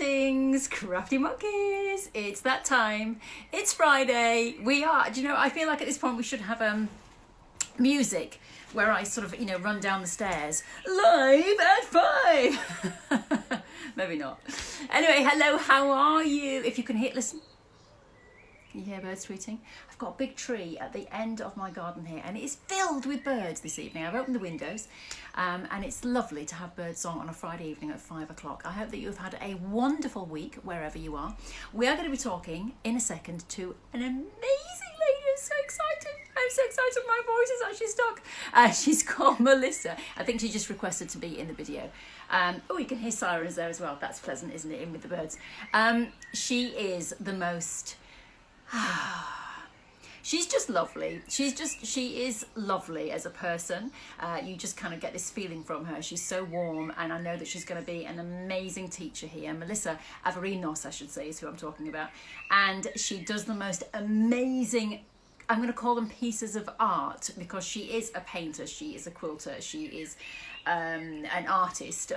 Greetings, crafty monkeys. It's that time. It's Friday. We are, do you know, I feel like at this point we should have music where I sort of, run down the stairs live at 5. Maybe not. Anyway, hello, how are you? If you can listen. Can you hear birds tweeting? I've got a big tree at the end of my garden here and it is filled with birds this evening. I've opened the windows and it's lovely to have bird song on a Friday evening at 5 o'clock. I hope that you've had a wonderful week wherever you are. We are going to be talking in a second to an amazing lady. I'm so excited. I'm so excited. My voice is actually stuck. She's called Melissa. I think she just requested to be in the video. Oh, you can hear sirens there as well. That's pleasant, isn't it? In with the birds. She is the most... She's just lovely. She is lovely as a person. You just kind of get this feeling from her. She's so warm, and I know that she's going to be an amazing teacher here. Melissa Averinos, I should say, is who I'm talking about. And she does the most amazing, I'm going to call them pieces of art, because she is a painter, she is a quilter, she is an artist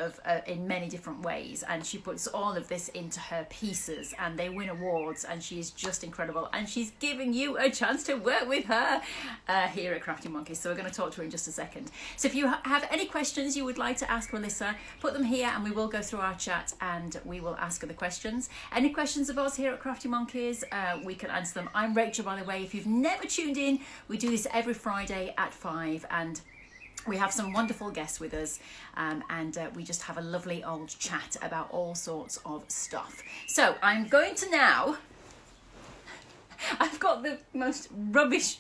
in many different ways, and she puts all of this into her pieces and they win awards, and she is just incredible, and she's giving you a chance to work with her here at Crafty Monkeys. So we're going to talk to her in just a second. So if you have any questions you would like to ask Melissa, put them here and we will go through our chat and we will ask her the questions. Any questions of us here at Crafty Monkeys, we can answer them. I'm Rachel, by the way. If you've never tuned in, we do this every Friday at 5, and we have some wonderful guests with us, and we just have a lovely old chat about all sorts of stuff. So I'm going to now, I've got the most rubbish,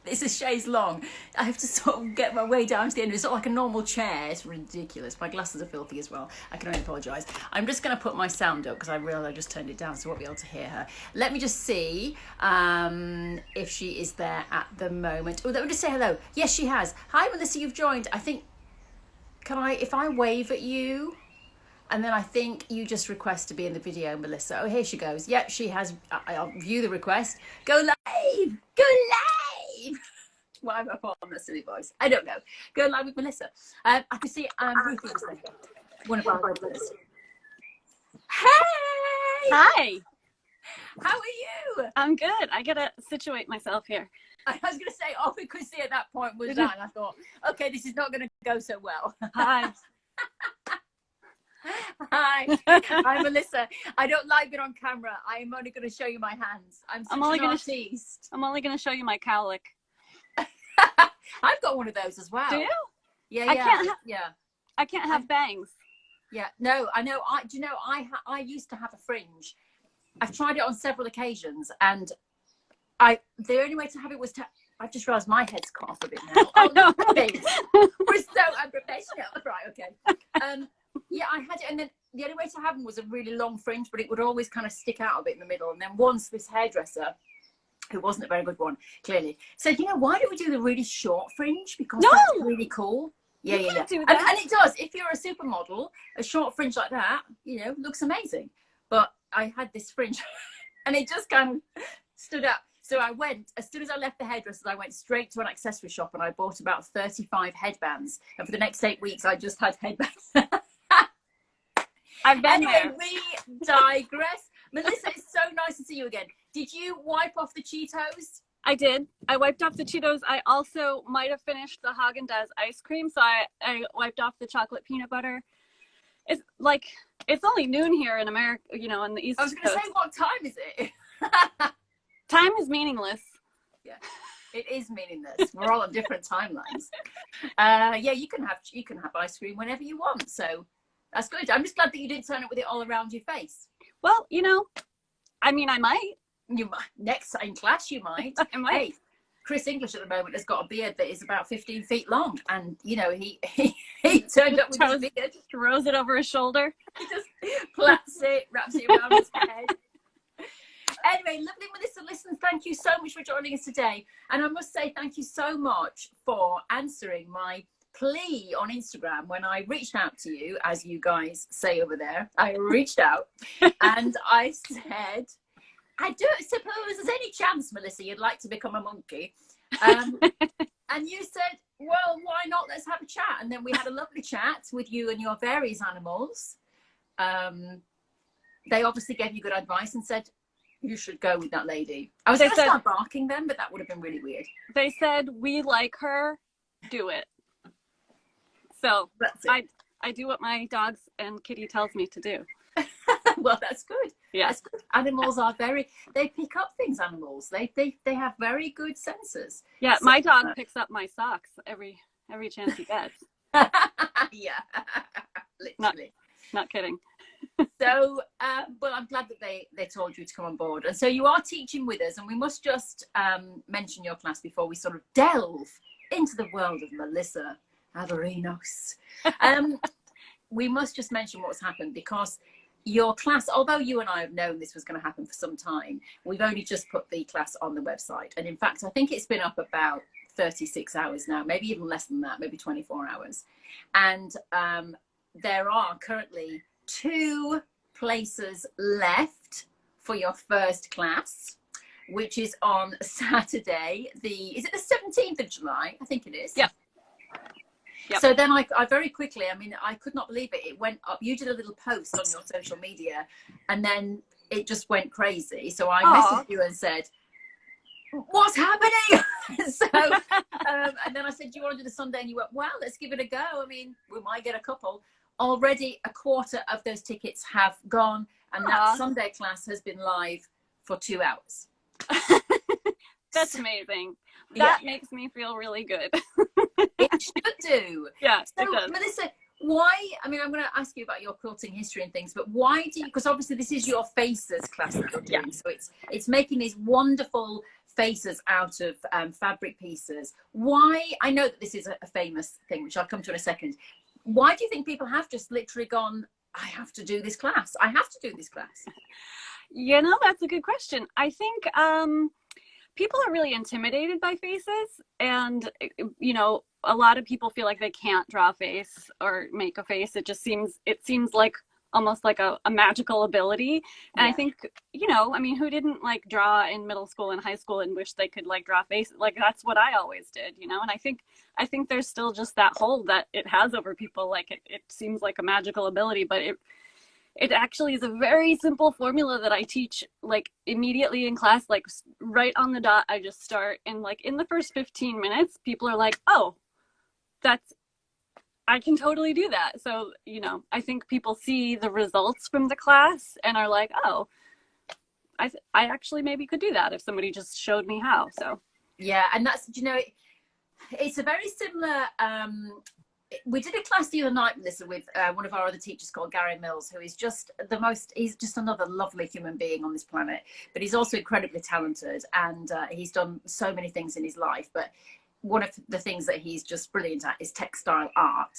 it's a chaise long. I have to sort of get my way down to the end. It's not like a normal chair. It's ridiculous. My glasses are filthy as well. I can only apologise. I'm just going to put my sound up because I realised I just turned it down, so I won't be able to hear her. Let me just see if she is there at the moment. Oh, let me just say hello. Yes, she has. Hi, Melissa, you've joined. I think, if I wave at you? And then I think you just request to be in the video, Melissa. Oh, here she goes. Yep, she has. I'll view the request. Go live! Go live! Why have I put on that silly voice? I don't know. Go live with Melissa. I can see Ruthie was there. One of our brothers. Hey! Hi! How are you? I'm good. I gotta situate myself here. I was going to say, all we could see at that point was that. And I thought, okay, this is not going to go so well. Hi. Hi, I'm Melissa. I don't like it on camera. I am only going to show you my hands. I'm only going to show you my cowlick. I've got one of those as well. Do you? Yeah, I can't have bangs. Yeah, no, I know. Do you know, I used to have a fringe. I've tried it on several occasions, and the only way to have it was to. I've just realised my head's cut off a bit now. Oh no, we're so unprofessional. Right, okay. Yeah, I had it, and then the only way to have them was a really long fringe, but it would always kind of stick out a bit in the middle. And then once this hairdresser, who wasn't a very good one, clearly, said, why don't we do the really short fringe? Because that's really cool. Yeah. Do that. And it does. If you're a supermodel, a short fringe like that, looks amazing. But I had this fringe, and it just kind of stood out. So I went, as soon as I left the hairdressers, I went straight to an accessory shop and I bought about 35 headbands. And for the next 8 weeks, I just had headbands. I've been anyway, there. We digress. Melissa, it's so nice to see you again. Did you wipe off the Cheetos? I did. I wiped off the Cheetos. I also might have finished the Haagen-Dazs ice cream, so I wiped off the chocolate peanut butter. It's only noon here in America, in the East Coast. I was going to say, what time is it? Time is meaningless. Yeah, it is meaningless. We're all on different timelines. Yeah, you can have ice cream whenever you want. So that's good. I'm just glad that you didn't turn up with it all around your face. Well, I might. You might. Next in class, you might. I might. Hey, Chris English at the moment has got a beard that is about 15 feet long, and he turned up with his beard, throws it over his shoulder. He just plats it, wraps it around his head. Anyway, lovely Melissa, listen, thank you so much for joining us today. And I must say thank you so much for answering my plea on Instagram when I reached out to you, as you guys say over there. I reached out and I said, I don't suppose there's any chance, Melissa, you'd like to become a monkey. And you said, well, why not? Let's have a chat. And then we had a lovely chat with you and your various animals. they obviously gave you good advice and said, you should go with that lady. I was They going to said- start barking then, but that would have been really weird. They said, we like her, do it. So That's it. I do what my dogs and kitty tells me to do. Well, that's good. Yeah. That's good. Animals are they pick up things, animals. They have very good senses. Yeah, So, my dog picks up my socks every chance he gets. yeah, literally. Not kidding. So, well, I'm glad that they told you to come on board. And so you are teaching with us, and we must just mention your class before we sort of delve into the world of Melissa Averinos. We must just mention what's happened, because your class, although you and I have known this was going to happen for some time, we've only just put the class on the website. And in fact, I think it's been up about 36 hours now, maybe even less than that, maybe 24 hours. And there are currently 2 places left for your first class, which is on Saturday, is it the 17th of July? I think it is. Yep. Yep. So then I very quickly, I mean, I could not believe it. It went up. You did a little post on your social media, and then it just went crazy. So I messaged you and said, what's happening? So, and then I said, do you want to do the Sunday? And you went, well, let's give it a go. I mean, we might get a couple. Already a quarter of those tickets have gone, and that Sunday class has been live for 2 hours. That's amazing. That makes me feel really good. It should do. Yeah, so, it does. Melissa, why, I mean, I'm going to ask you about your quilting history and things, but why do you, because obviously this is your faces class that you're doing, so it's making these wonderful faces out of fabric pieces. Why, I know that this is a famous thing, which I'll come to in a second. Why do you think people have just literally gone, I have to do this class. I have to do this class? You know, that's a good question. I think people are really intimidated by faces, and, you know, a lot of people feel like they can't draw a face or make a face. It seems like almost like a magical ability. And I think, you know, I mean, who didn't like draw in middle school and high school and wish they could like draw faces? Like, that's what I always did, you know? And I think there's still just that hold that it has over people. Like it seems like a magical ability, but it actually is a very simple formula that I teach like immediately in class, like right on the dot. I just start, and like in the first 15 minutes, people are like, oh, I can totally do that. So, you know, I think people see the results from the class and are like, oh, I actually maybe could do that if somebody just showed me how. So yeah, and that's, you know, it's a very similar we did a class the other night, Melissa, with one of our other teachers called Gary Mills, who is just he's just another lovely human being on this planet, but he's also incredibly talented, and he's done so many things in his life. But one of the things that he's just brilliant at is textile art.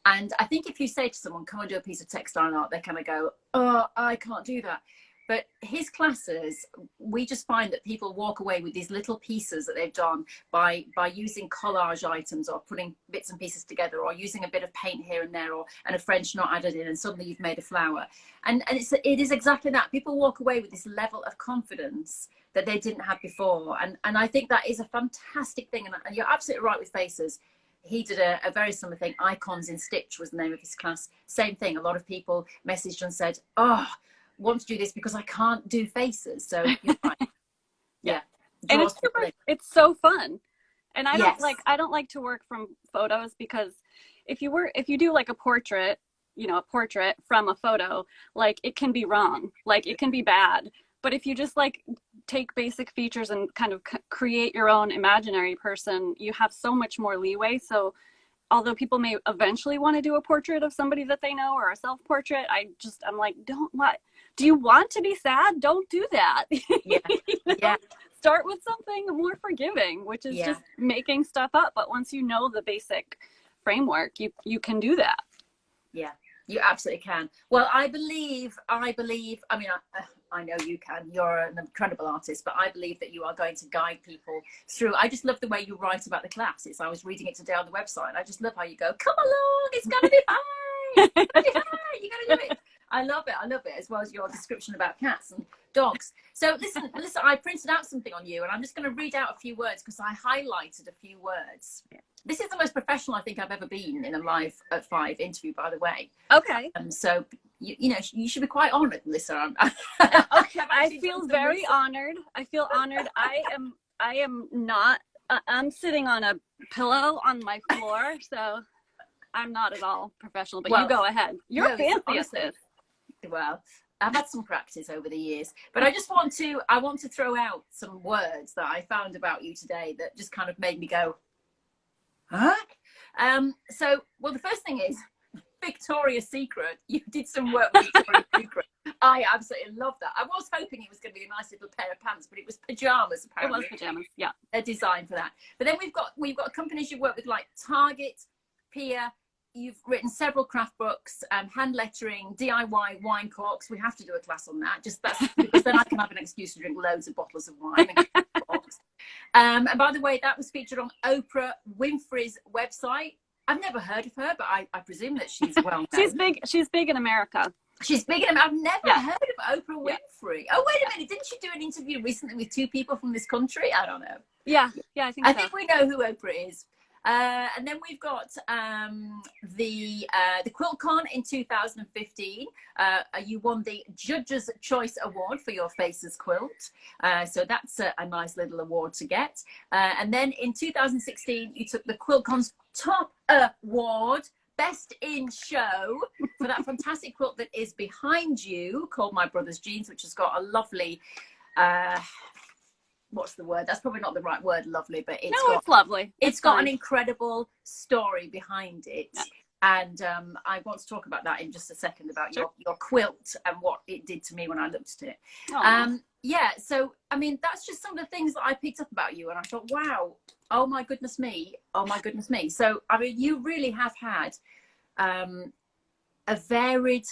And I think if you say to someone, come and do a piece of textile art, they kind of go, oh, I can't do that. But his classes, we just find that people walk away with these little pieces that they've done by using collage items, or putting bits and pieces together, or using a bit of paint here and there, and a French knot added in, and suddenly you've made a flower. And it is exactly that. People walk away with this level of confidence that they didn't have before. And I think that is a fantastic thing. And you're absolutely right with faces. He did a very similar thing. Icons in Stitch was the name of his class. Same thing. A lot of people messaged and said, oh, want to do this because I can't do faces. So you're right. Yeah. And it's so fun. And I don't like to work from photos, because if you do like a portrait, you know, a portrait from a photo, like it can be wrong, like it can be bad. But if you just like take basic features and kind of create your own imaginary person, you have so much more leeway. So although people may eventually want to do a portrait of somebody that they know, or a self-portrait, I'm like, do you want to be sad? Don't do that. Yeah. You know? Yeah. Start with something more forgiving, which is just making stuff up. But once you know the basic framework, you can do that. Yeah, you absolutely can. Well, I believe, I mean, I know you can. You're an incredible artist, but I believe that you are going to guide people through. I just love the way you write about the class. I was reading it today on the website, and I just love how you go, come along, it's going to be fine. You're going to do it. I love it, as well as your description about cats and dogs. So listen, I printed out something on you, and I'm just going to read out a few words because I highlighted a few words. This is the most professional I think I've ever been in a live at 5 interview, by the way. Okay. So you know, you should be quite honoured, Melissa. Okay, I feel very honored. I feel honored. I am not. I'm sitting on a pillow on my floor, so I'm not at all professional. But well, you go ahead. You're fancy at this. Well, I've had some practice over the years, but I just want to throw out some words that I found about you today that just kind of made me go, huh? So, well, the first thing is Victoria's Secret. You did some work with Victoria's Secret. I absolutely love that. I was hoping it was going to be a nice little pair of pants, but it was pajamas. Apparently, it was pajamas. Yeah, a design for that. But then we've got companies you work with like Target, Pia. You've written several craft books, hand lettering, DIY wine corks. We have to do a class on that. Just that's because then I can have an excuse to drink loads of bottles of wine. And by the way, that was featured on Oprah Winfrey's website. I've never heard of her, but I presume that she's well known. She's big in America. She's big in America. I've never heard of Oprah Winfrey. Oh, wait a minute. Didn't she do an interview recently with 2 people from this country? I don't know. Yeah, I think we know who Oprah is. And then we've got the QuiltCon in 2015. You won the Judges' Choice Award for your Faces quilt. So that's a nice little award to get. And then in 2016, you took the QuiltCon's Top Award, Best in Show, for that fantastic quilt that is behind you, called My Brother's Jeans, which has got a lovely... what's the word? That's probably not the right word, lovely, but it's lovely. It's got an incredible story behind it. Yeah. And I want to talk about that in just a second, about your quilt and what it did to me when I looked at it. Yeah, so, I mean, that's just some of the things that I picked up about you. And I thought, wow, oh my goodness me. So, I mean, you really have had a varied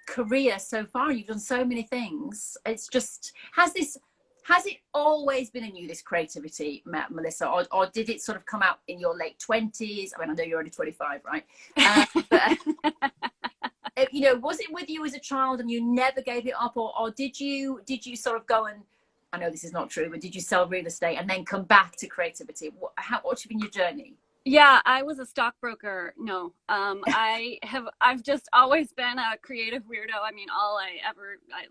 career so far. You've done so many things. It's just, has it always been in you, this creativity, Melissa, or did it sort of come out in your late 20s? I mean, I know you're only 25, right? But, you know, was it with you as a child and you never gave it up, or did you sort of go and, I know this is not true, but did you sell real estate and then come back to creativity? What's been your journey? Yeah, I was a stockbroker. No, I've just always been a creative weirdo. I mean,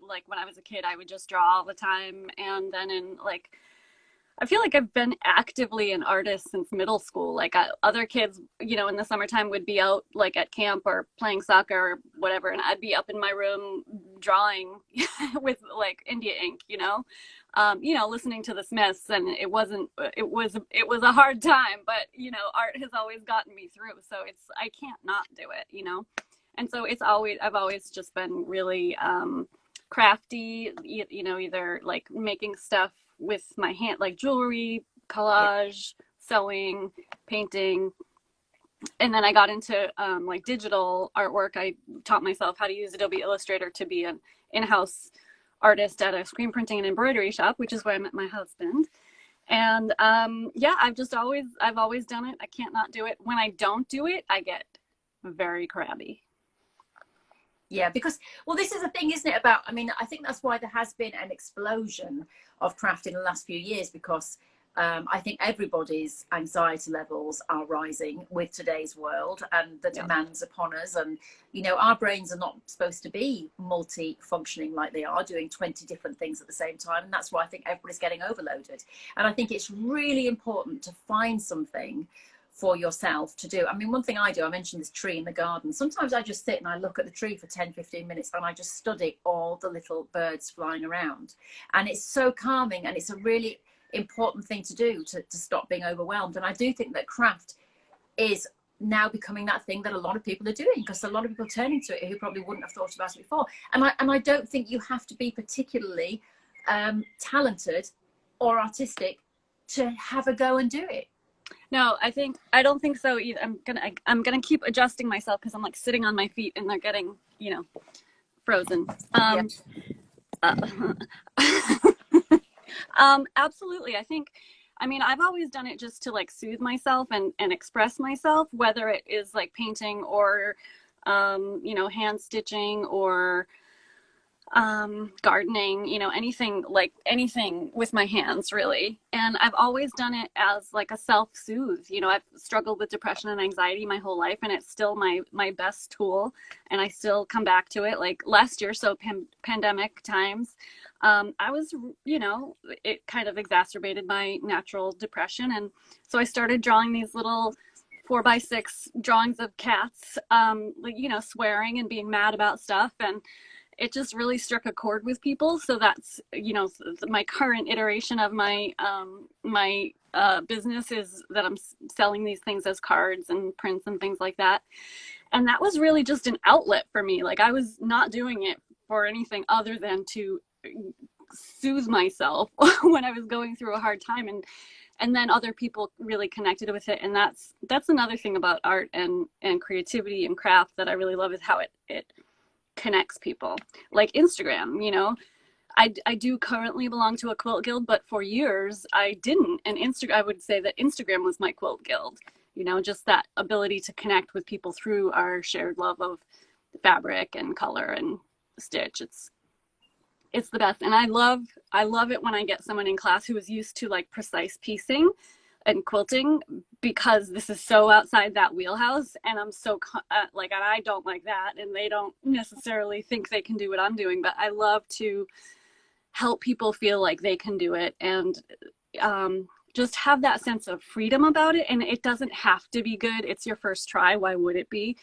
like when I was a kid, I would just draw all the time. And then I feel like I've been actively an artist since middle school. Like other kids, you know, in the summertime would be out like at camp or playing soccer or whatever. And I'd be up in my room drawing with like India ink, you know, listening to the Smiths. And it was a hard time, but, you know, art has always gotten me through. So I can't not do it, you know? And so I've always just been really crafty, you know, either like making stuff with my hand, like jewelry, collage, sewing, painting. And then I got into like digital artwork. I taught myself how to use Adobe Illustrator to be an in-house artist at a screen printing and embroidery shop, which is where I met my husband. And I've always done it. I can't not do it. When I don't do it, I get very crabby. Yeah, because, well, this is the thing, isn't it, about, I mean, I think that's why there has been an explosion of craft in the last few years, because I think everybody's anxiety levels are rising with today's world and the demands upon us. And, you know, our brains are not supposed to be multi-functioning like they are, doing 20 different things at the same time. And that's why I think everybody's getting overloaded. And I think it's really important to find something for yourself to do. I mean, one thing I do, I mentioned this tree in the garden. Sometimes I just sit and I look at the tree for 10, 15 minutes and I just study all the little birds flying around. And it's so calming, and it's a really important thing to do to stop being overwhelmed. And I do think that craft is now becoming that thing that a lot of people are doing, because a lot of people are turning to it who probably wouldn't have thought about it before. And I don't think you have to be particularly talented or artistic to have a go and do it. No, I don't think so either. I'm gonna keep adjusting myself because I'm like sitting on my feet and they're getting, you know, frozen. Absolutely. I mean, I've always done it just to like soothe myself and express myself, whether it is like painting or, you know, hand stitching or, gardening, anything with my hands really. And I've always done it as like a self-soothe. I've struggled with depression and anxiety my whole life, and it's still my best tool. And I still come back to it. Like last year, so pandemic times, I was, it kind of exacerbated my natural depression. And so I started drawing these little 4x6 drawings of cats, swearing and being mad about stuff. And it just really struck a chord with people. So that's, my current iteration of my business is that I'm selling these things as cards and prints and things like that. And that was really just an outlet for me. Like I was not doing it for anything other than to soothe myself when I was going through a hard time. And then other people really connected with it. And that's another thing about art and creativity and craft that I really love, is how it connects people. Like Instagram, I do currently belong to a quilt guild, but for years I didn't. And I would say that Instagram was my quilt guild, just that ability to connect with people through our shared love of fabric and color and stitch. It's the best. And I love it when I get someone in class who is used to like precise piecing and quilting, because this is so outside that wheelhouse. And I'm so I don't like that. And they don't necessarily think they can do what I'm doing, but I love to help people feel like they can do it, and just have that sense of freedom about it. And it doesn't have to be good. It's your first try. Why would it be?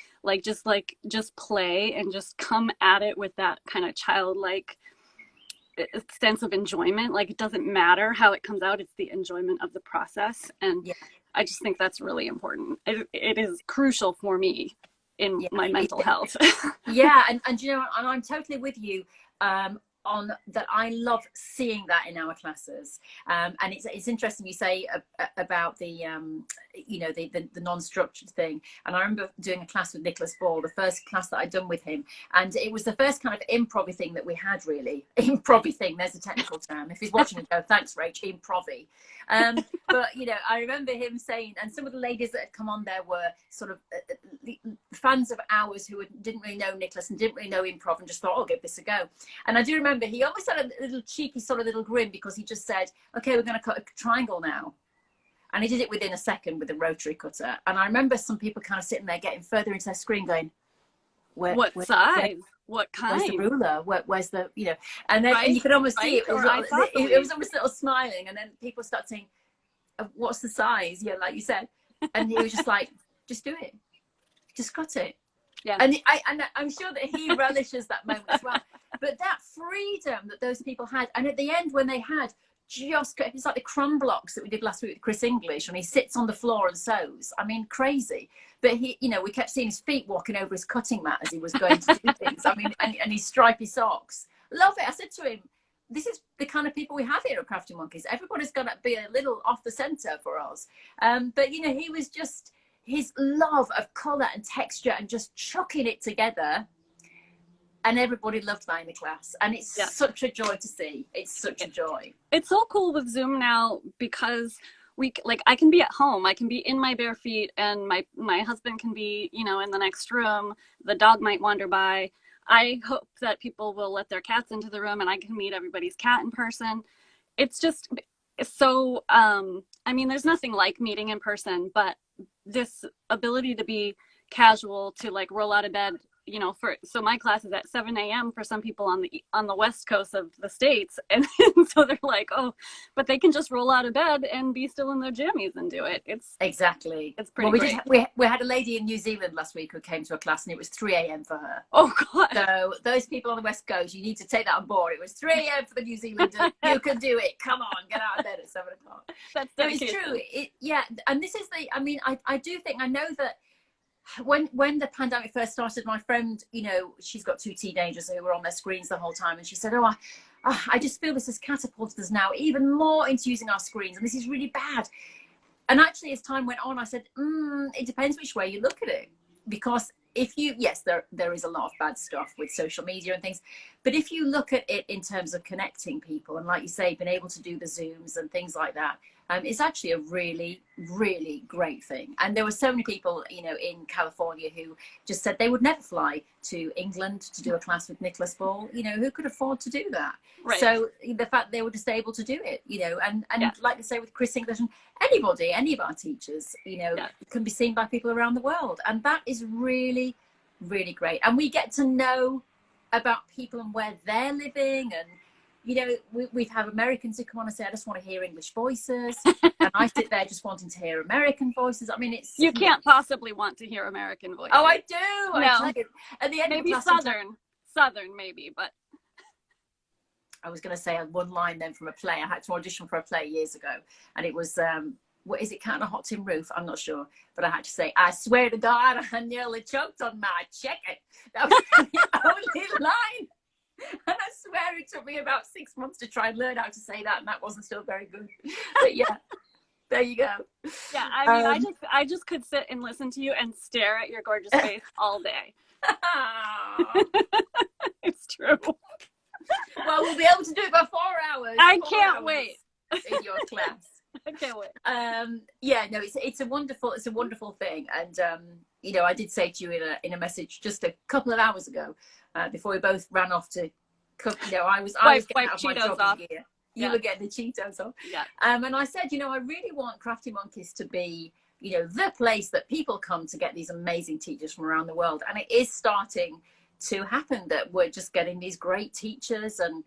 Just play and just come at it with that kind of childlike sense of enjoyment. Like it doesn't matter how it comes out, it's the enjoyment of the process. And yeah. I just think that's really important. It is crucial for me in my mental health. Yeah, and and I'm totally with you on that. I love seeing that in our classes, and it's interesting you say about the the non-structured thing. And I remember doing a class with Nicholas Ball, the first class that I'd done with him, and it was the first kind of improv thing that we had, really. Improv thing, there's a technical term. If he's watching, go, thanks Rach, improv. But I remember him saying, and some of the ladies that had come on there were sort of fans of ours who didn't really know Nicholas and didn't really know improv, and just thought, I'll give this a go. And I do remember he almost had a little cheeky sort of little grin, because he just said, okay, we're going to cut a triangle now. And he did it within a second with a rotary cutter. And I remember some people kind of sitting there getting further into their screen going, what size? What kind? Where's the ruler? Where's the, and then and you could almost see it was almost a little smiling. And then people start saying, what's the size? Yeah, like you said. And he was just like, just do it. Just cut it. Yeah. And I'm sure that he relishes that moment as well. But that freedom that those people had, and at the end when they had it's like the crumb blocks that we did last week with Chris English, when he sits on the floor and sews. I mean, crazy. But he, we kept seeing his feet walking over his cutting mat as he was going to do things. I mean, and his stripy socks. Love it. I said to him, this is the kind of people we have here at Crafty Monkeys. Everybody's going to be a little off the center for us. But he was just, his love of color and texture and just chucking it together. And everybody loved that in the class. And it's such a joy to see. It's such a joy. It's so cool with Zoom now, because I can be at home. I can be in my bare feet, and my husband can be, in the next room. The dog might wander by. I hope that people will let their cats into the room, and I can meet everybody's cat in person. It's just so, there's nothing like meeting in person, but this ability to be casual, to like roll out of bed, so my class is at 7 a.m. for some people on the west coast of the States. And so they're like, oh, but they can just roll out of bed and be still in their jammies and do it. It's pretty great. We had a lady in New Zealand last week who came to a class, and it was 3 a.m. for her. Oh God. So those people on the west coast, you need to take that on board. It was 3 a.m. for the New Zealanders. You can do it. Come on, get out of bed at 7 o'clock. That's it's true. And this is I do think, I know that when the pandemic first started, my friend, she's got 2 teenagers who were on their screens the whole time, and she said, I just feel this has catapulted us now even more into using our screens, and this is really bad. And actually, as time went on, I said, it depends which way you look at it, because if you, yes, there is a lot of bad stuff with social media and things, But if you look at it in terms of connecting people, and like you say, being able to do the Zooms and things like that, it's actually a really, really great thing. And there were so many people, you know, in California who just said they would never fly to England to do a class with Nicholas Ball. You know, who could afford to do that? Right. So the fact they were just able to do it, you know, and Yeah. like I say with Chris English and anybody, any of our teachers, you know, Yeah. can be seen by people around the world. And that is really, really great. And we get to know about people and where they're living, and you know, we've had Americans who come on and say, I just want to hear English voices. And I sit there just wanting to hear American voices. I mean, it's... You can't possibly want to hear American voices. Oh, I do. No. I tell you. At the end maybe of the class, Southern maybe, but... I was going to say one line then from a play. I had to audition for a play years ago. And it was, what is it, Cat on a Hot Tin Roof? I'm not sure. But I had to say, I swear to God, I nearly choked on my chicken. That was the only line. And I swear it took me about 6 months to try and learn how to say that, and that wasn't still very good. But yeah, there you go. Yeah, I mean, I just could sit and listen to you and stare at your gorgeous face all day. It's true. Well, we'll be able to do it for 4 hours. I can't wait. In your class. I can't wait. Yeah, no, it's a wonderful thing. And you know, I did say to you in a message just a couple of hours ago, before we both ran off to cook. You know, I was getting out of my jogging gear. You were getting the Cheetos off. Yeah. And I said, you know, I really want Crafty Monkeys to be, you know, the place that people come to get these amazing teachers from around the world. And it is starting to happen that we're just getting these great teachers and,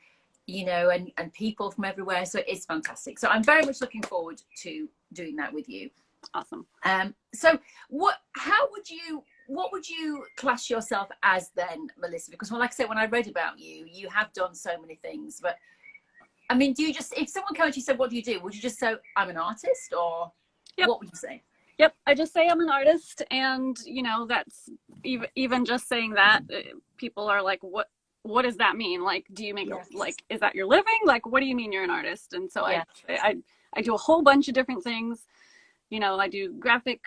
you know, and people from everywhere. So it's fantastic. So I'm very much looking forward to doing that with you. Awesome. So what would you class yourself as then, Melissa? Because, well, like I said, when I read about you, you have done so many things. But I mean, do you just, if someone came to you and said, what do you do? Would you just say, I'm an artist, or what would you say? Yep, I just say I'm an artist, and you know, that's even just saying that, people are like, what does that mean? Like, do you make like, is that your living? Like, what do you mean you're an artist? And so I do a whole bunch of different things. You know, I do graphic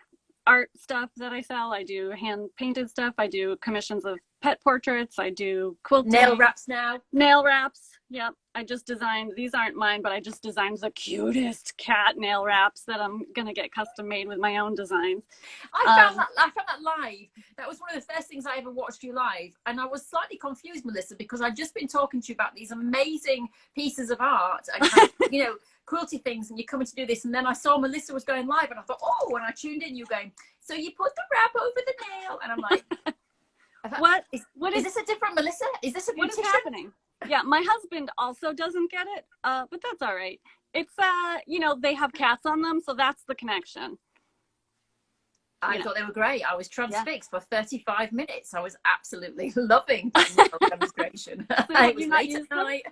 art stuff that I sell. I do hand painted stuff. I do commissions of pet portraits. I do quilting. Nail wraps now. Nail wraps. Yep. I just designed, these aren't mine, but I just designed the cutest cat nail wraps that I'm going to get custom made with my own designs. I found that live. That was one of the first things I ever watched you live. And I was slightly confused, Melissa, because I'd just been talking to you about these amazing pieces of art and kind of, you know, quilty things, and you're coming to do this. And then I saw Melissa was going live, and I thought, oh, when I tuned in, you were going, so you put the wrap over the nail. And I'm like, what is this a different Melissa? Is this a beautician? What is happening? Yeah, my husband also doesn't get it, but that's all right. It's, you know, they have cats on them, so that's the connection. I thought they were great. I was transfixed for 35 minutes. I was absolutely loving the demonstration. So it was late at night.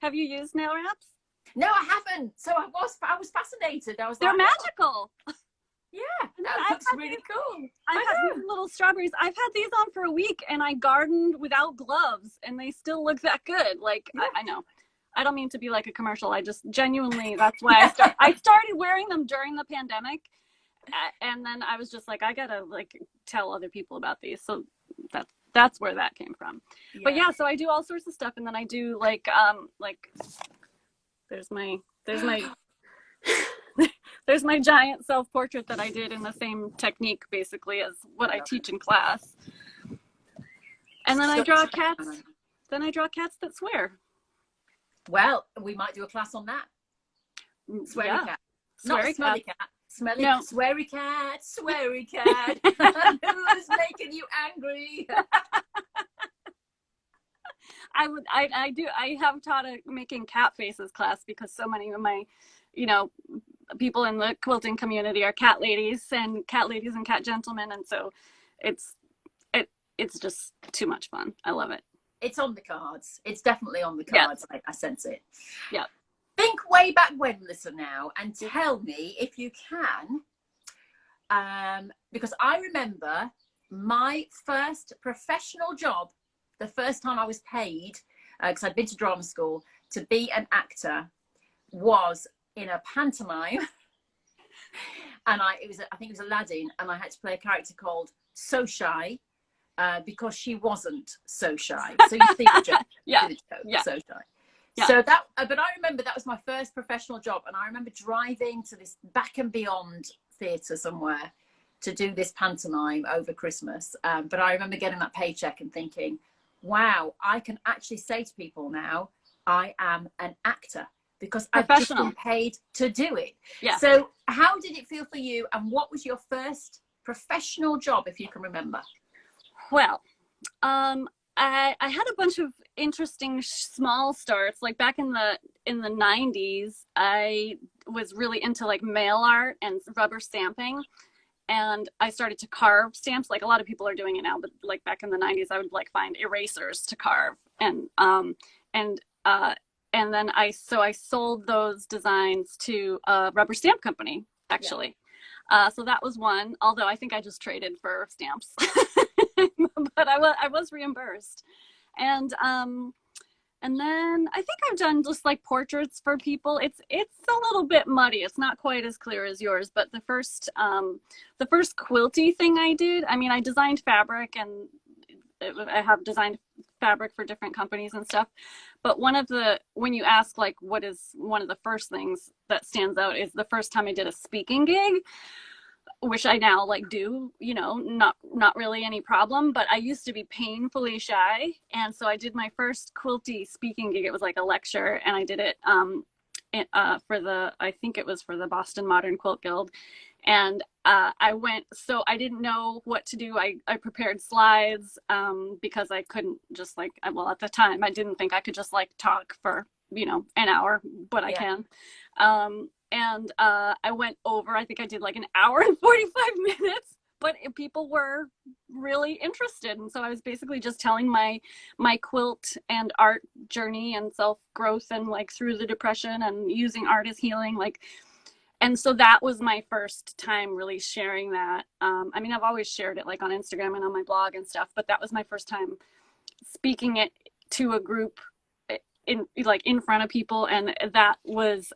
Have you used nail wraps? No, I haven't. So I was fascinated. I was They're like, magical. Yeah, that looks really cool. I've had these little strawberries. I've had these on for a week, and I gardened without gloves, and they still look that good. Like, I know. I don't mean to be like a commercial. I just genuinely, that's why I started wearing them during the pandemic. And then I was just like, I gotta like tell other people about these. So that's where that came from. Yeah. But yeah, so I do all sorts of stuff. And then I do like there's my there's my giant self-portrait that I did in the same technique basically as what I teach in class. And then I draw cats. Then I draw cats that swear. Well, we might do a class on that. Sweary cat. Not smelly cat. Smelly, no. Sweary cat, sweary cat. Who's making you angry? I have taught a making cat faces class because so many of my, you know, people in the quilting community are cat ladies and cat gentlemen, and so it's just too much fun. I love it. It's on the cards. It's definitely on the cards. Yeah. I sense it. Yeah. Think way back when, Melissa, now, and tell me if you can, because I remember my first professional job, the first time I was paid, because I'd been to drama school, to be an actor, was in a pantomime. And I think it was Aladdin, and I had to play a character called So Shy, because she wasn't so shy. So you see the joke. Yeah. See the joke, Yeah. so shy. Yeah. So that, but I remember that was my first professional job, and I remember driving to this Back and Beyond theatre somewhere to do this pantomime over Christmas. But I remember getting that paycheck and thinking, wow, I can actually say to people now, I am an actor, because I've just been paid to do it. Yeah. So how did it feel for you, and what was your first professional job, if you can remember? Well, I had a bunch of interesting small starts. Like back in the 90s, I was really into like mail art and rubber stamping, and I started to carve stamps. Like a lot of people are doing it now, but like back in the 90s, I would like find erasers to carve, and then I sold those designs to a rubber stamp company, actually. Yeah. So that was one, although I think I just traded for stamps. But I was reimbursed. And then I think I've done just like portraits for people. It's a little bit muddy. It's not quite as clear as yours, but the first quilty thing I did, I mean, I designed fabric, and I have designed fabric for different companies and stuff. But when you ask like what is one of the first things that stands out, is the first time I did a speaking gig, which I now like do, not really any problem, but I used to be painfully shy. And so I did my first quilty speaking gig. It was like a lecture, and I did it I think it was for the Boston Modern Quilt Guild. And so I didn't know what to do. I prepared slides because I couldn't just like, well, at the time I didn't think I could just like talk for, an hour, but I can. And I went over, I think I did like an hour and 45 minutes, but people were really interested. And so I was basically just telling my quilt and art journey and self-growth, and like through the depression, and using art as healing. And so that was my first time really sharing that. I mean, I've always shared it like on Instagram and on my blog and stuff, but that was my first time speaking it to a group in front of people. And that was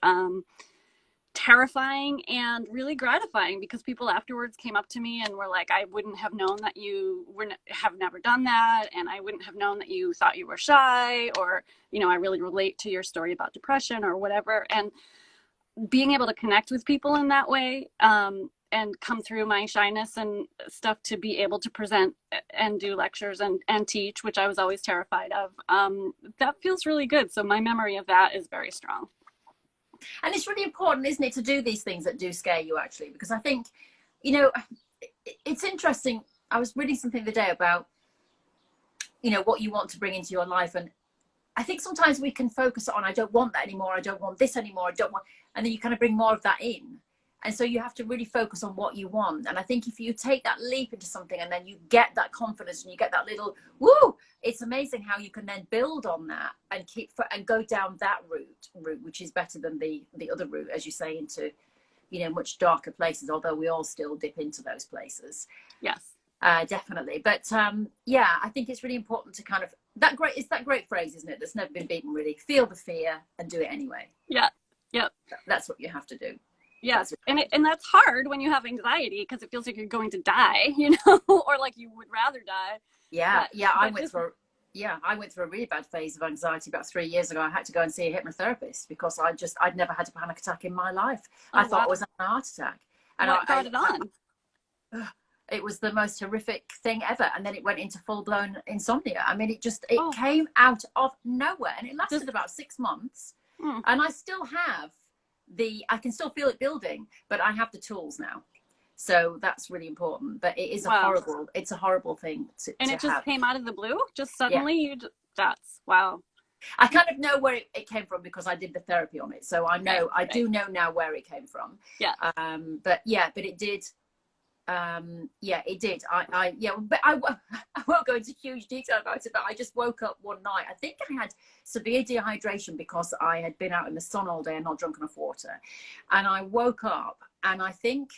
terrifying and really gratifying, because people afterwards came up to me and were like, I wouldn't have known that you have never done that, and I wouldn't have known that you thought you were shy, or I really relate to your story about depression or whatever. And being able to connect with people in that way, and come through my shyness and stuff to be able to present and do lectures and teach, which I was always terrified of, that feels really good. So my memory of that is very strong. And it's really important, isn't it, to do these things that do scare you, actually, because I think, it's interesting. I was reading something the other day about, what you want to bring into your life. And I think sometimes we can focus on, I don't want that anymore. I don't want this anymore. I don't want, and then you kind of bring more of that in. And so you have to really focus on what you want. And I think if you take that leap into something, and then you get that confidence, and you get that little woo, it's amazing how you can then build on that and go down that route, which is better than the other route, as you say, into, much darker places, although we all still dip into those places. Yes. Definitely. But I think it's really important to kind of, it's that great phrase, isn't it? That's never been beaten, really. Feel the fear and do it anyway. Yeah. Yep. That's what you have to do. Yes. And that's hard when you have anxiety, because it feels like you're going to die, or like you would rather die. Yeah. I went through a really bad phase of anxiety about 3 years ago. I had to go and see a hypnotherapist because I'd never had a panic attack in my life. I thought it was a heart attack. And what brought it on? It was the most horrific thing ever. And then it went into full-blown insomnia. I mean, it came out of nowhere, and it lasted about 6 months. And I still have I can still feel it building, but I have the tools now. So that's really important. But it is it's a horrible thing to And it just have. came out of the blue? Just suddenly? Yeah. That's, wow. I kind of know where it came from, because I did the therapy on it. So I know, I do know now where it came from. Yeah. But it did. It did. But I won't go into huge detail about it, but I just woke up one night. I think I had severe dehydration because I had been out in the sun all day and not drunk enough water. And I woke up, and I think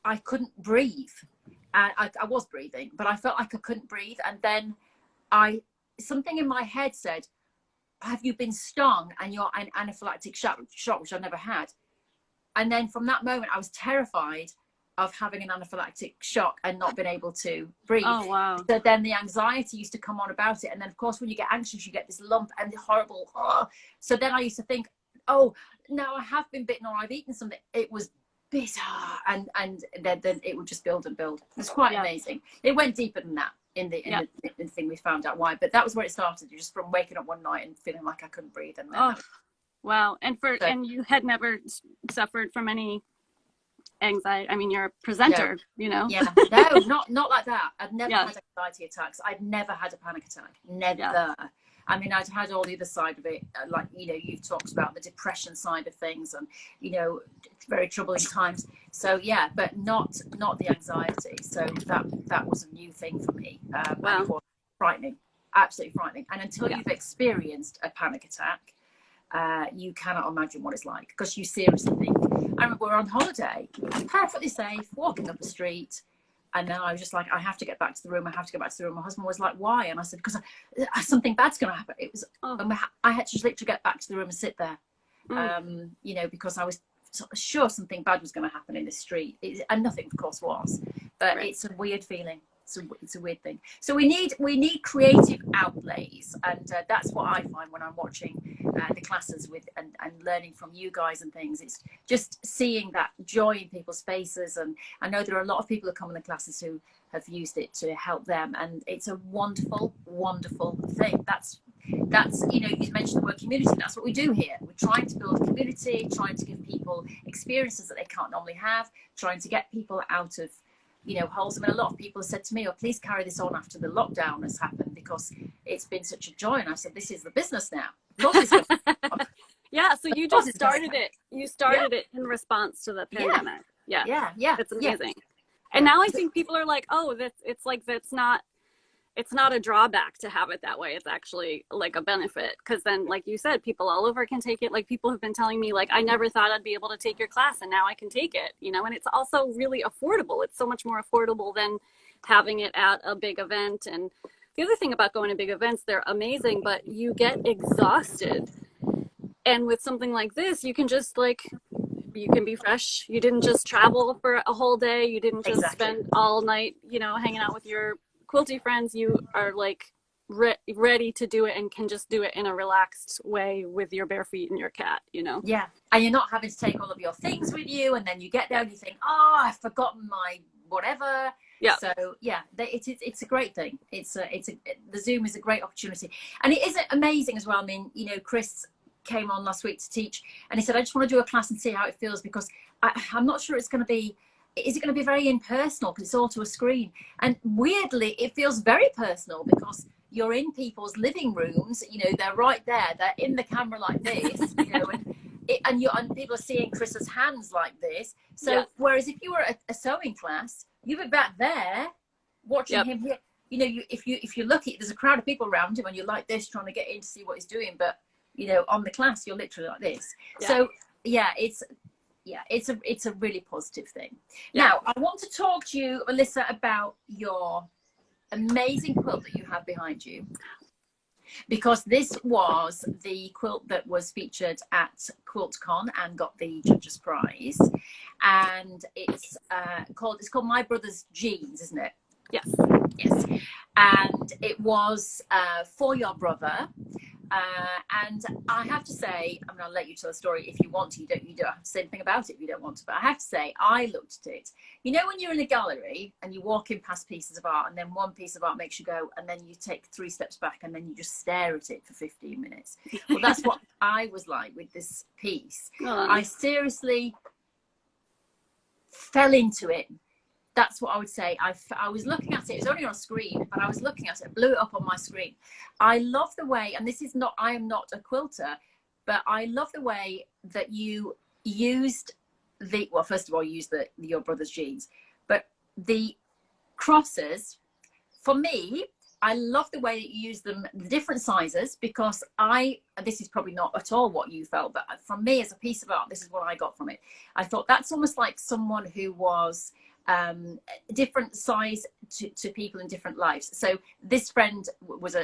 I couldn't breathe. And I was breathing, but I felt like I couldn't breathe. And then something in my head said, have you been stung? And you're an anaphylactic shock, which I've never had. And then from that moment, I was terrified of having an anaphylactic shock and not being able to breathe. Oh, wow. So then the anxiety used to come on about it. And then, of course, when you get anxious, you get this lump and the horrible, oh. So then I used to think, oh, now I have been bitten or I've eaten something. It was bitter. And then it would just build and build. It's quite amazing. It went deeper than that in the thing. We found out why. But that was where it started, just from waking up one night and feeling like I couldn't breathe. And then wow. And and you had never suffered from any anxiety? I mean, you're a presenter, you know? Yeah, no, not like that. I've never had anxiety attacks. I've never had a panic attack. Never. Yeah. I mean, I'd had all the other side of it, like, you know, you've talked about the depression side of things and, you know, very troubling times. So yeah, but not the anxiety. So that was a new thing for me. Wow. It was frightening, absolutely frightening. And until you've experienced a panic attack, you cannot imagine what it's like, because you seriously think. I remember we were on holiday, perfectly safe, walking up the street, and then I was just like, I have to get back to the room. I have to get back to the room. My husband was like, why? And I said, because something bad's going to happen. It was, I had to literally get back to the room and sit there, you know, because I was sure something bad was going to happen in the street, and nothing, of course, was. But it's a weird feeling. It's a weird thing. So we need creative outlays, and that's what I find when I'm watching the classes with and learning from you guys and things. It's just seeing that joy in people's faces, and I know there are a lot of people who come in the classes who have used it to help them, and it's a wonderful thing. That's you know, you mentioned the word community. That's what we do here. We're trying to build a community, trying to give people experiences that they can't normally have, trying to get people out of, you know, holes. I mean, a lot of people have said to me, oh, please carry this on after the lockdown has happened, because it's been such a joy. And I said, this is the business now. Of course it's yeah, so you just started it. You started it in response to the pandemic. Yeah. It's amazing. And now I think people are like, oh, it's not a drawback to have it that way. It's actually like a benefit, because then, like you said, people all over can take it. Like, people have been telling me, like, I never thought I'd be able to take your class, and now I can take it, you know. And it's also really affordable. It's so much more affordable than having it at a big event. And the other thing about going to big events, they're amazing, but you get exhausted. And with something like this, you can just, like, you can be fresh. You didn't just travel for a whole day. You didn't just spend all night, you know, hanging out with your quilty friends. You are like ready to do it, and can just do it in a relaxed way with your bare feet and your cat, you know. Yeah, and you're not having to take all of your things with you, and then you get there and you think, oh, I've forgotten my whatever. Yeah. So yeah, it's a great thing. The Zoom is a great opportunity, and it is amazing as well. I mean, you know, Chris came on last week to teach, and he said, I just want to do a class and see how it feels, because I'm not sure it's going to be. Is it going to be very impersonal, because it's all to a screen? And weirdly, it feels very personal, because you're in people's living rooms. You know, they're right there. They're in the camera like this. You know, and people are seeing Chris's hands like this. So whereas if you were a sewing class, you'd be back there watching him here. You know, if you're lucky, there's a crowd of people around him, and you're like this, trying to get in to see what he's doing. But you know, on the class, you're literally like this. So yeah, it's a really positive thing. Now, I want to talk to you, Melissa, about your amazing quilt that you have behind you, because this was the quilt that was featured at QuiltCon and got the Judges Prize, and it's called My Brother's Jeans, isn't it? Yes. And it was for your brother. And I have to say, I'm going to let you tell the story if you want to. You don't have to say anything about it if you don't want to. But I have to say, I looked at it. You know, when you're in a gallery and you walk in past pieces of art, and then one piece of art makes you go, and then you take 3 steps back, and then you just stare at it for 15 minutes. Well, that's what I was like with this piece. I seriously fell into it. That's what I would say. I was looking at it. It was only on a screen, but I was looking at it. I blew it up on my screen. I love the way, and this is not, I am not a quilter, but I love the way that you used well, first of all, you used your brother's jeans, but the crosses, for me, I love the way that you use them, the different sizes, because this is probably not at all what you felt, but from me as a piece of art, this is what I got from it. I thought that's almost like someone who was different size to people in different lives. So this friend was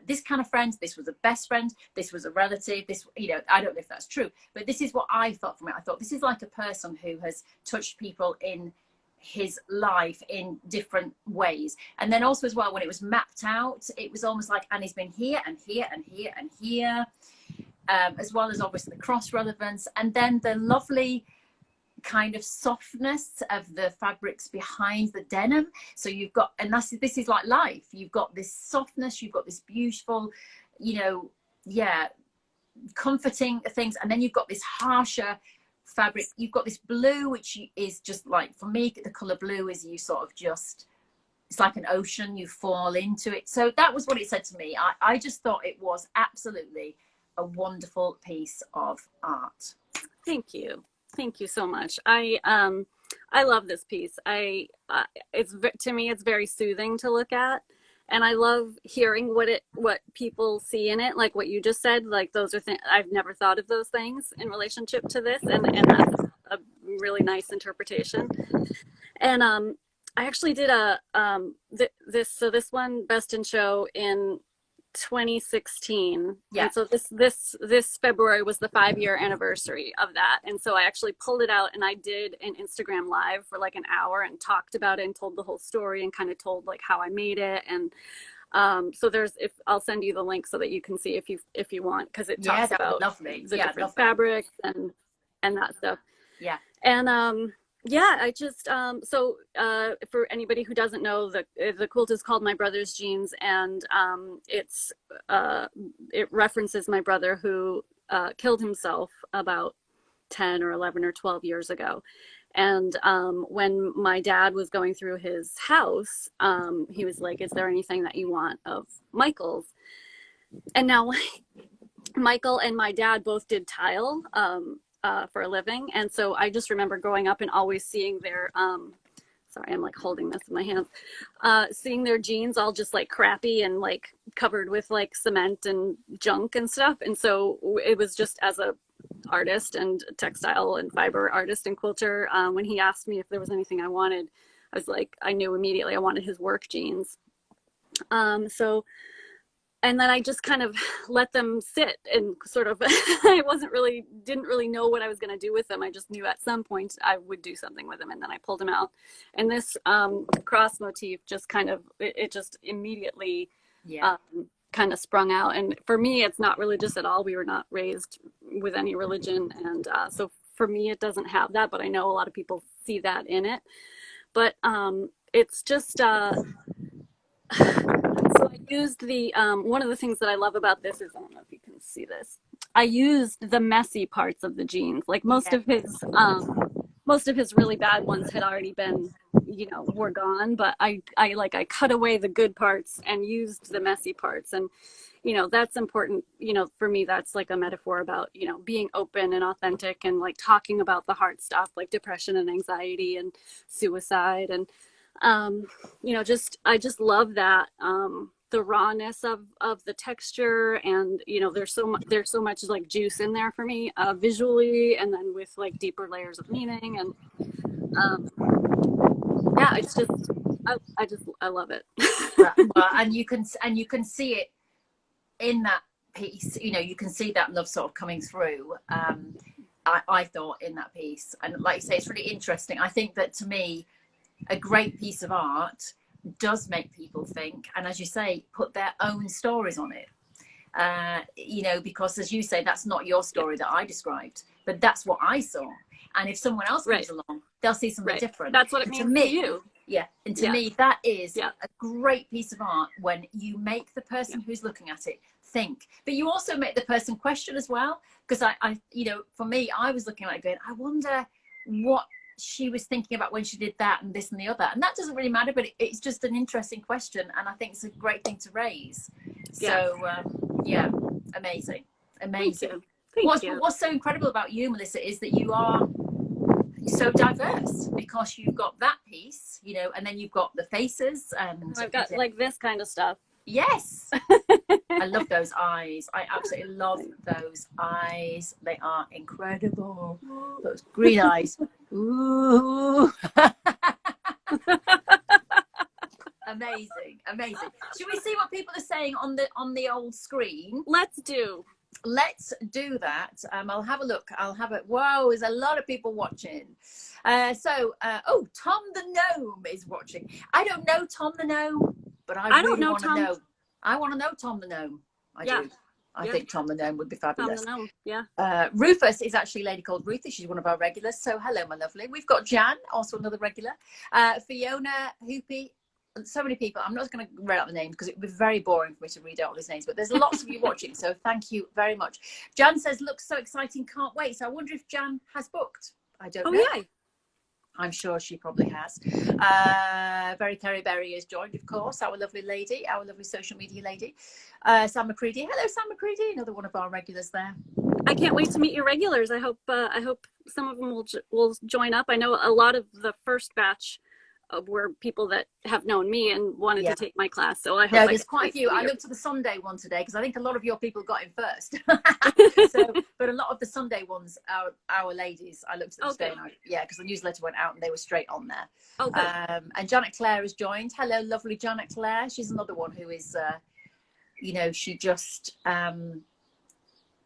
this kind of friend, this was a best friend, this was a relative, this, you know, I don't know if that's true, but this is what I thought from it. I thought this is like a person who has touched people in his life in different ways. And then also as well, when it was mapped out, it was almost like Annie's been here and here and here and here, as well as obviously the cross relevance, and then the lovely kind of softness of the fabrics behind the denim. So you've got, and this is like life, you've got this softness, you've got this beautiful, you know, yeah, comforting things, and then you've got this harsher fabric. You've got this blue, which is just like, for me, the color blue is, you sort of just, it's like an ocean, you fall into it. So that was what it said to me. I just thought it was absolutely a wonderful piece of art. Thank you. Thank you so much. I love this piece. It's, to me, it's very soothing to look at. And I love hearing what people see in it, like what you just said. Like, those are things I've never thought of, those things in relationship to this, and that's a really nice interpretation. And I actually did this one Best in Show in 2016. Yeah. And so this February was the 5-year anniversary of that. And so I actually pulled it out and I did an Instagram live for like an hour and talked about it and told the whole story and kind of told like how I made it. And so I'll send you the link so that you can see if you want, because it talks about lovely. the different fabrics and that stuff. Yeah. And yeah, I just so for anybody who doesn't know, the quilt is called My Brother's Jeans, and it references my brother who killed himself about 10 or 11 or 12 years ago. And when my dad was going through his house, he was like, "Is there anything that you want of Michael's?" And now Michael and my dad both did tile for a living. And so I just remember growing up and always seeing their, sorry, I'm like holding this in my hands, seeing their jeans all just like crappy and like covered with like cement and junk and stuff. And so it was just, as a artist and textile and fiber artist and quilter, when he asked me if there was anything I wanted, I was like, I knew immediately I wanted his work jeans. And then I just kind of let them sit and sort of, I didn't really know what I was going to do with them. I just knew at some point I would do something with them, and then I pulled them out. And this cross motif just kind of, it just immediately kind of sprung out. And for me, it's not religious at all. We were not raised with any religion. And so for me, it doesn't have that, but I know a lot of people see that in it. But it's just, so I used the, one of the things that I love about this is, I don't know if you can see this, I used the messy parts of the jeans. Like most of his really bad ones had already been, were gone, but I cut away the good parts and used the messy parts. And, that's important. For me, that's like a metaphor about, being open and authentic and like talking about the hard stuff, like depression and anxiety and suicide. And, I just love that, the rawness of the texture, and there's so much like juice in there for me, visually, and then with like deeper layers of meaning. And it's just I love it. Well, and you can see it in that piece. You can see that love sort of coming through. I thought in that piece, and like you say, it's really interesting. I think that, to me, a great piece of art does make people think, and as you say, put their own stories on it. Because as you say, that's not your story that I described, but that's what I saw. And if someone else comes along, they'll see something different. That's what it means to you. Yeah. And to me, that is a great piece of art, when you make the person who's looking at it think, but you also make the person question as well. Because I for me, I was looking at it going, I wonder what she was thinking about when she did that and this and the other. And that doesn't really matter, but it's just an interesting question. And I think it's a great thing to raise. So, amazing. Thank you. What's so incredible about you, Melissa, is that you are so diverse, because you've got that piece, and then you've got the faces, and I've got like this kind of stuff. Yes. I love those eyes. I absolutely love those eyes. They are incredible. Those green eyes. Ooh. Amazing. Should we see what people are saying on the old screen? Let's do. let's do that. I'll have a look. I'll have it. Whoa, there's a lot of people watching. Oh, Tom the Gnome is watching. I don't know Tom the Gnome, but I don't really know want to Tom. know. I want to know Tom the Gnome. I do. I think Tom the Gnome would be fabulous. Tom the Gnome, Rufus is actually a lady called Ruthie. She's one of our regulars. So hello, my lovely. We've got Jan, also another regular. Fiona, Hoopy. So many people. I'm not going to read out the names because it would be very boring for me to read out all these names, but there's lots of you watching, so thank you very much. Jan says, looks so exciting, can't wait. So I wonder if Jan has booked. I don't know. Yeah. I'm sure she probably has. Very Kerry Berry is joined, of course, our lovely lady, our lovely social media lady. Sam McCready. Hello, Sam McCready, another one of our regulars there. I can't wait to meet your regulars. I hope some of them will join up. I know a lot of the first batch were people that have known me and wanted to take my class. So I hope there's quite a few. I looked at the Sunday one today because I think a lot of your people got in first. But a lot of the Sunday ones are our ladies. I looked at them today, because the newsletter went out and they were straight on there. And Janet Clare has joined. Hello, lovely Janet Clare. She's another one who is, she just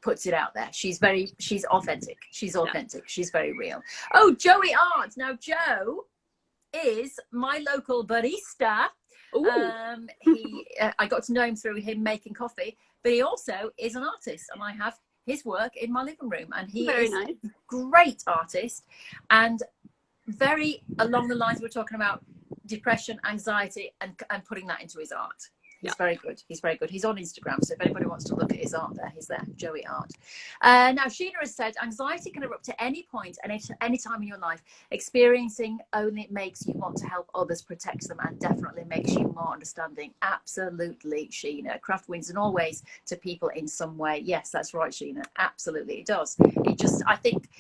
puts it out there. She's authentic. She's authentic. She's very real. Oh, Joey Art. Now, Joe is my local barista. I got to know him through him making coffee, but he also is an artist, and I have his work in my living room, and he is a great artist and very along the lines we're talking about depression, anxiety, and putting that into his art. He's very good. He's very good. He's on Instagram, so if anybody wants to look at his art there, he's there, Joey Art. Now, Sheena has said, anxiety can erupt at any point and any time in your life. Experiencing only makes you want to help others, protect them, and definitely makes you more understanding. Absolutely, Sheena. Craft wins in all ways to people in some way. Yes, that's right, Sheena. Absolutely, it does. I think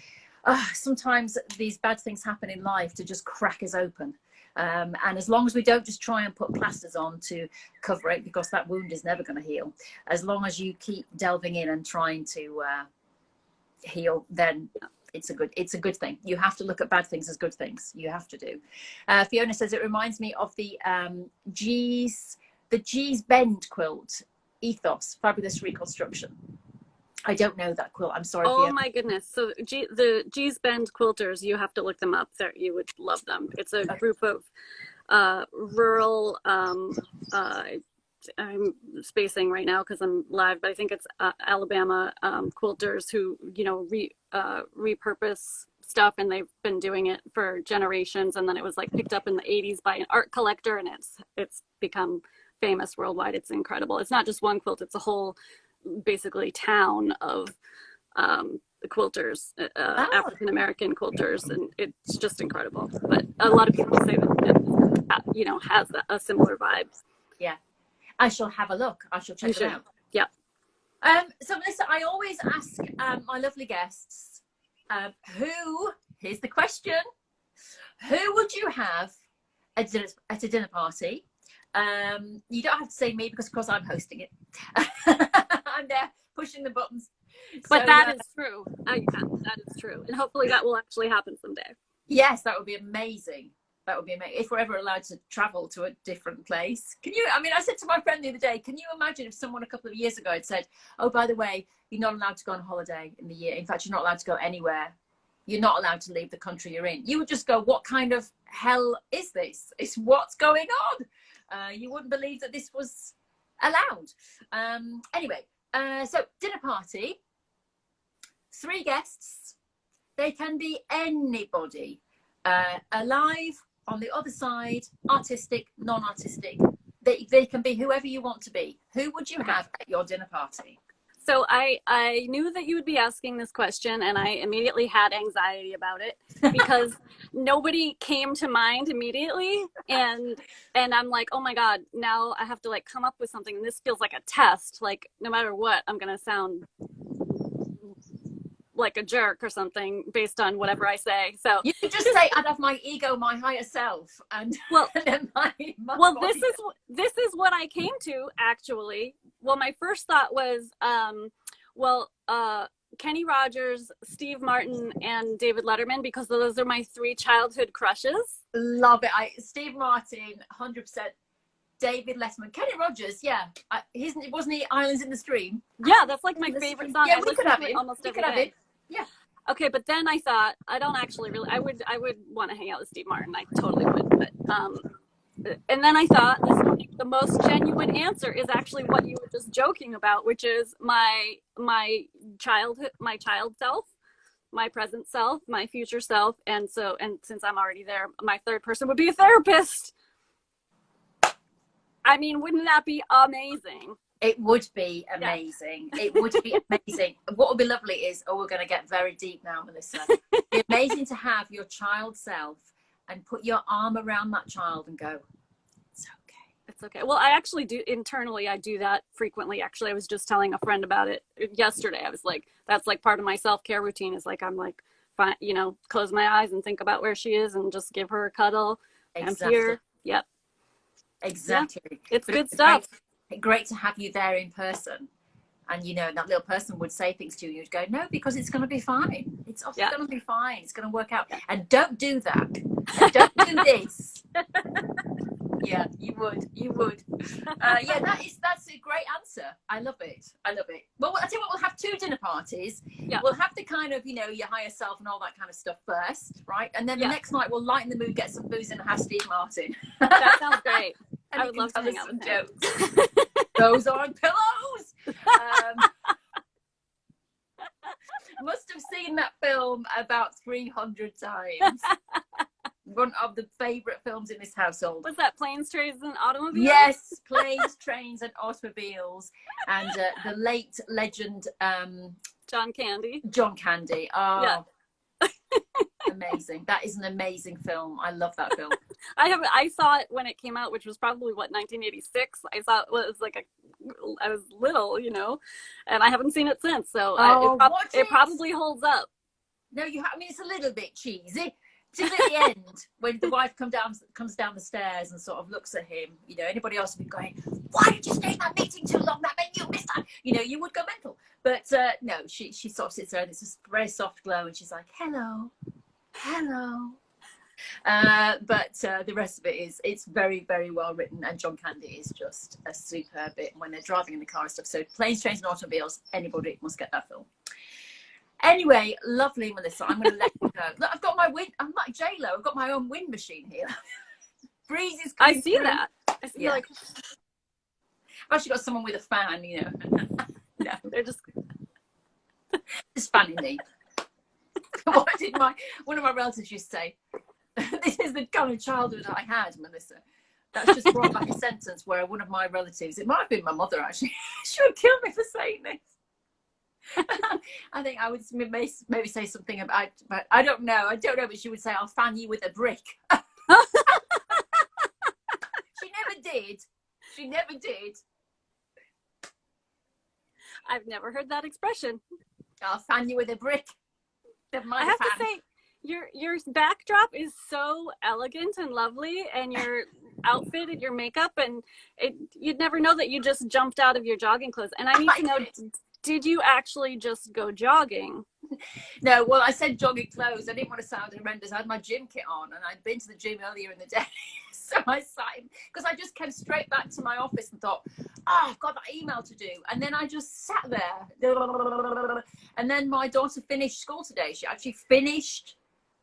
sometimes these bad things happen in life to just crack us open. And as long as we don't just try and put plasters on to cover it, because that wound is never going to heal, as long as you keep delving in and trying to heal, then it's a good thing. You have to look at bad things as good things. You have to do. Fiona says it reminds me of the G's Bend quilt ethos, fabulous reconstruction. I don't know that quilt. I'm sorry. Oh my goodness. So the G's Bend quilters, you have to look them up. You would love them. It's a group of rural, I'm spacing right now because I'm live, but I think it's Alabama quilters who, repurpose stuff, and they've been doing it for generations. And then it was like picked up in the 80s by an art collector, and it's become famous worldwide. It's incredible. It's not just one quilt. It's a whole basically town of the quilters, African-American quilters, and it's just incredible. But a lot of people say that it, has a similar vibe. Yeah, I shall have a look. I shall check it out. Yeah. So Melissa, I always ask my lovely guests, here's the question, who would you have at a dinner party? You don't have to say me because of course I'm hosting it. I'm there pushing the buttons. But that is true. That is true. And hopefully that will actually happen someday. Yes, that would be amazing. That would be amazing. If we're ever allowed to travel to a different place. I said to my friend the other day, can you imagine if someone a couple of years ago had said, oh, by the way, you're not allowed to go on holiday in the year. In fact, you're not allowed to go anywhere. You're not allowed to leave the country you're in. You would just go, what kind of hell is this? It's what's going on? You wouldn't believe that this was allowed. Anyway, so dinner party, 3 guests. They can be anybody, alive, on the other side, artistic, non-artistic. They can be whoever you want to be. Who would you have at your dinner party? So I knew that you would be asking this question, and I immediately had anxiety about it because nobody came to mind immediately. And I'm like, oh my God, now I have to come up with something. And this feels like a test. Like no matter what, I'm going to sound like a jerk or something based on whatever I say. So you could just say I'd have my ego, my higher self, and then my this is what I came to actually. Well, my first thought was Kenny Rogers, Steve Martin, and David Letterman, because those are my 3 childhood crushes. Love it. Steve Martin, 100%. David Letterman, Kenny Rogers, yeah. Wasn't he Islands in the Stream? Yeah, that's like my favorite song. Yeah, I we could listen have to it him. almost We every could have day. him. Yeah. Okay, but then I thought I don't actually really. I would want to hang out with Steve Martin. I totally would. But and then I thought the most genuine answer is actually what you were just joking about, which is my child self, my present self, my future self, and since I'm already there, my third person would be a therapist. I mean, wouldn't that be amazing? It would be amazing. Yeah. It would be amazing. What would be lovely is, we're going to get very deep now, Melissa. It'd be amazing to have your child self and put your arm around that child and go, it's okay. It's okay. Well, I actually do internally. I do that frequently. Actually, I was just telling a friend about it yesterday. I was like, that's like part of my self-care routine is like, I'm like, fine, you know, close my eyes and think about where she is and just give her a cuddle. Exactly. I'm here. Yep. Exactly. Yeah. It's good stuff. Great to have you there in person. And, you know, that little person would say things to you. You'd go, no, because it's going to be fine. It's going to be fine. It's going to work out. And don't do that. And don't do this. Yeah, you would. Yeah, that's a great answer. I love it. Well, I tell you what, we'll have 2 dinner parties. Yeah. We'll have the kind of, you know, your higher self and all that kind of stuff first, right? And then the next night we'll lighten the mood, get some booze and have Steve Martin. That sounds great. I would love to hang out with jokes. Those aren't pillows. Must have seen that film about 300 times. One of the favorite films in this household. Was that Planes, Trains, and Automobiles? Yes, Planes, Trains, and Automobiles, and the late legend John Candy. Oh, yeah. Amazing. That is an amazing film. I love that film. I saw it when it came out, which was probably 1986. I saw it was like I was little, you know, and I haven't seen it since. So it probably holds up. No, I mean, it's a little bit cheesy. Till at the end, when the wife comes down the stairs and sort of looks at him, you know, anybody else would be going, why did you stay in that meeting too long? That meant you missed that. You know, you would go mental. But no, she sort of sits there and it's a very soft glow and she's like, hello. But the rest of it it's very, very well written, and John Candy is just a superb bit when they're driving in the car and stuff. So Planes, Trains, and Automobiles, anybody must get that film. Anyway, lovely, Melissa. I'm going to let you go. Look, I've got my wind. I'm like J-Lo. I've got my own wind machine here. Breeze is coming. I see through. That. I see like. I've actually got someone with a fan, you know. No, they're just fanning me. What did one of my relatives used to say? This is the kind of childhood I had, Melissa. That's just brought back a sentence where one of my relatives, it might have been my mother actually, she would kill me for saying this. I think I would maybe say something about, but I don't know, but she would say, I'll fan you with a brick. She never did. I've never heard that expression. I'll fan you with a brick. I have to say, your backdrop is so elegant and lovely, and your outfit and your makeup, and you'd never know that you just jumped out of your jogging clothes. And I need to know, did you actually just go jogging? No, well, I said jogging clothes. I didn't want to sound horrendous. I had my gym kit on, and I'd been to the gym earlier in the day. So I sat, because I just came straight back to my office and thought, I've got that email to do. And then I just sat there. And then my daughter finished school today. She actually finished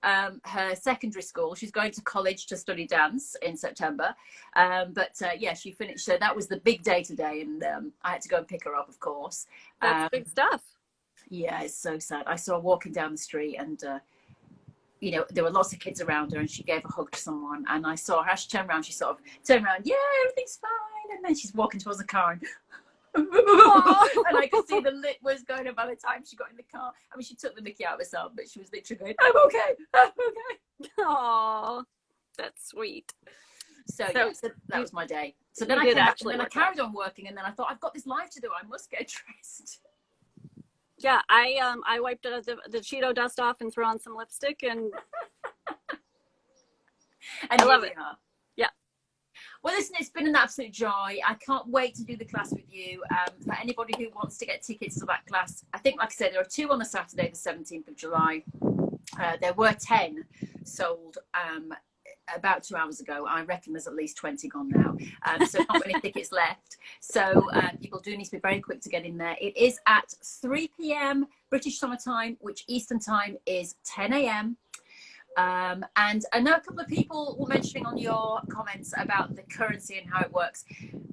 her secondary school. She's going to college to study dance in September. Yeah, she finished. So that was the big day today. And I had to go and pick her up, of course. That's big stuff. Yeah, it's so sad. I saw her walking down the street and, you know, there were lots of kids around her and she gave a hug to someone. And I saw her, she turned around, she sort of turned around, yeah, everything's fine. And then she's walking towards the car and, and I could see the lip was going on by the time she got in the car. I mean, she took the mickey out of herself, but she was literally going, I'm okay. Oh, that's sweet. So that was my day. So then I carried on working, and then I thought, I've got this live to do. I must get dressed. Yeah, I wiped the Cheeto dust off and threw on some lipstick, and I love it. Yeah. Well, listen, it's been an absolute joy. I can't wait to do the class with you. For anybody who wants to get tickets to that class, I think, like I said, there are 2 on the Saturday, the 17th of July. There were 10 sold. about 2 hours ago. I reckon there's at least 20 gone now. So not many tickets left. So people do need to be very quick to get in there. It is at 3 p.m. British Summer Time, which Eastern Time is 10 a.m. And I know a couple of people were mentioning on your comments about the currency and how it works.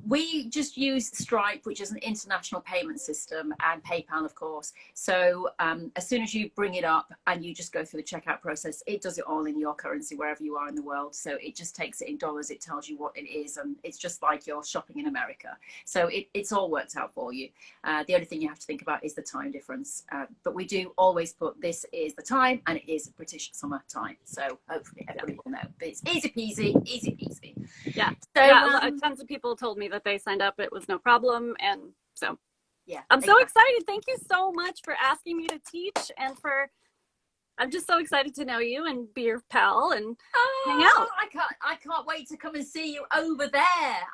We just use Stripe, which is an international payment system, and PayPal, of course. So as soon as you bring it up and you just go through the checkout process, it does it all in your currency wherever you are in the world. So it just takes it in dollars. It tells you what it is, and it's just like you're shopping in America. So it's all worked out for you. The only thing you have to think about is the time difference. But we do always put this is the time, and it is British summer time. So hopefully everybody will know. But it's easy peasy, easy peasy. Yeah. So yeah, tons of people told me that they signed up. It was no problem. And so yeah, I'm so excited. Thank you so much for asking me to teach, and I'm just so excited to know you and be your pal and hang out. I can't wait to come and see you over there.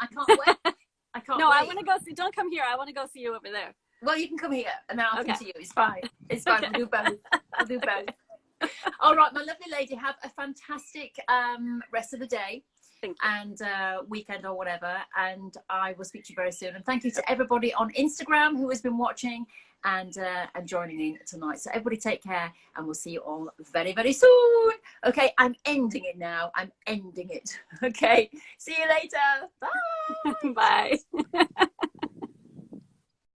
I can't wait. I can't No, wait. I want to go see, don't come here. I want to go see you over there. Well, you can come here and then I'll come to you. It's fine. It's fine. Okay. We'll do both. We'll do both. All right, my lovely lady, have a fantastic rest of the day and weekend or whatever, and I will speak to you very soon. And thank you to everybody on Instagram who has been watching and joining in tonight. So everybody take care, and we'll see you all very, very soon. Okay, I'm ending it now. I'm ending it. Okay, see you later. Bye. Bye.